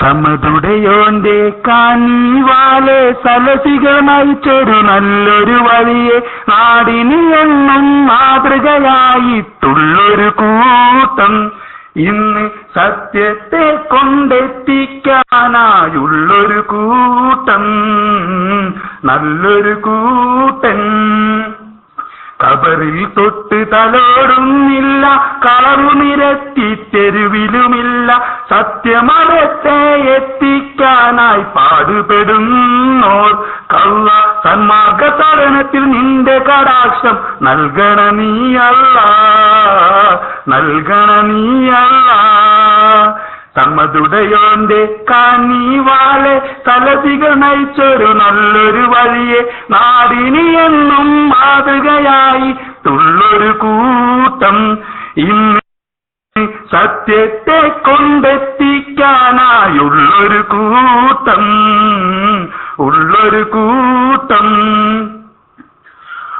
സമതുടയോന്റെ കാനീവാലെ സലസികൾ നയിച്ചൊരു നല്ലൊരു വഴിയെ നാടിന് എന്നും മാതൃകയായിട്ടുള്ളൊരു കൂട്ടം ഇന്ന് സത്യത്തെ കൊണ്ടെത്തിക്കാനായുള്ളൊരു കൂട്ടം നല്ലൊരു കൂട്ടൻ കബറിൽ തൊട്ട് തലോടുന്നില്ല കളറു നിരത്തി തെരുവിലുമില്ല സത്യമരത്തെ എത്തിക്കാനായി പാടുപെടുന്നോർ കള്ള സന്മാർഗതരണത്തിൽ നിന്റെ കടാക്ഷം നൽകണ നീ അല്ലാ നൽകണ നീ അല്ലാ സമതുടയോന്റെ കാനീവാലെ സലസികൾ നയിച്ചൊരു നല്ലൊരു വഴിയെ നാടിന് എന്നും മാതൃകയായിട്ടുള്ളൊരു കൂട്ടം ഇന്ന് സത്യത്തെ കൊണ്ടെത്തിക്കാനായുള്ളൊരു കൂട്ടം ഉള്ളൊരു കൂട്ടം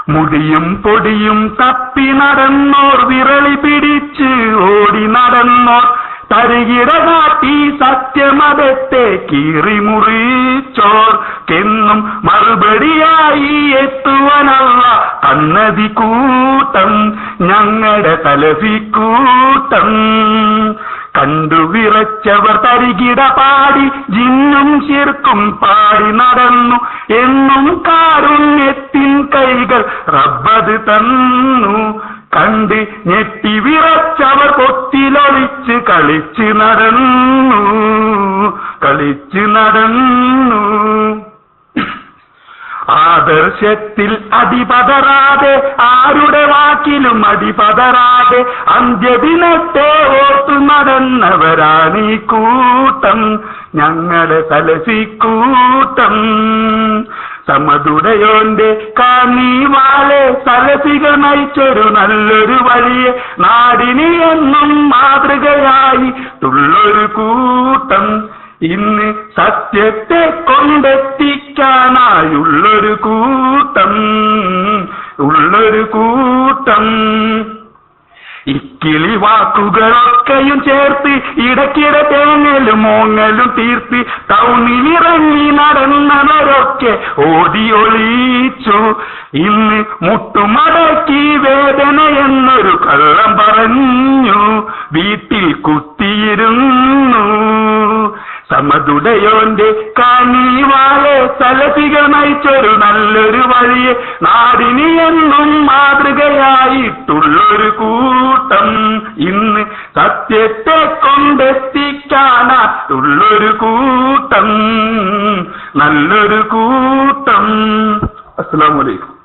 മുടിയും പൊടിയും തപ്പി നടന്നോർ വിരളി പിടിച്ച് ഓടി നടന്നോർ തരികിട കാട്ടി സത്യമതത്തെ കീറിമുറിച്ചോർക്കെന്നും മറുപടിയായി എത്തുവാനുള്ള കണ്ണതി കൂട്ടം ഞങ്ങളുടെ സലഫിക്കൂട്ടം കണ്ടുവിറച്ചവർ തരികിട പാടി ജിന്നും ശിർക്കും പാടി നടന്നു എന്നും കാരുണ്യത്തിൻ കൈകൾ റബ്ബത് തന്നു കണ്ട് ഞെട്ടി വിറച്ചവർ കൊത്തിലൊളിച്ച് കളിച്ചു നടന്നു ആദർശത്തിൽ അടിപതറാതെ ആരുടെ വാക്കിലും അടിപതറാതെ അന്ത്യദിനത്തെ ഓർത്തു നടന്നവരാണീ കൂട്ടം ഞങ്ങളുടെ സലഫിക്കൂട്ടം സമതുടയോന്റെ കാനീവാലെ സലസികൾ നയിച്ചൊരു നല്ലൊരു വഴിയെ നാടിന് എന്നും മാതൃകയായിട്ടുള്ളൊരു കൂട്ടം ഇന്ന് സത്യത്തെ കൊണ്ടെത്തിക്കാനായുള്ളൊരു കൂട്ടം ഉള്ളൊരു കൂട്ടം ഇക്കിളി വാക്കുകളൊക്കെയും ചേർത്ത് ഇടയ്ക്കിടെ തേങ്ങലും മോങ്ങലും തീർത്ത് ടൗണിലിറങ്ങി നടന്നവരൊക്കെ ഓടി ഒളിച്ചു ഇന്ന് മുട്ടുമടക്കി വേദന എന്നൊരു കള്ളം പറഞ്ഞു വീട്ടിൽ കുത്തിയിരുന്നു സമതുടയോന്റെ കാനീവാലെ സലഫികൾ നയിച്ചൊരു നല്ലൊരു വഴിയെ നാടിന് എന്നും മാതൃകയായിട്ടുള്ളൊരു കൂട്ടം ഇന്ന് സത്യത്തെ കൊണ്ടെത്തിക്കാനായിട്ടുള്ളൊരു കൂട്ടം നല്ലൊരു കൂട്ടം. അസ്സലാമു അലൈക്കും.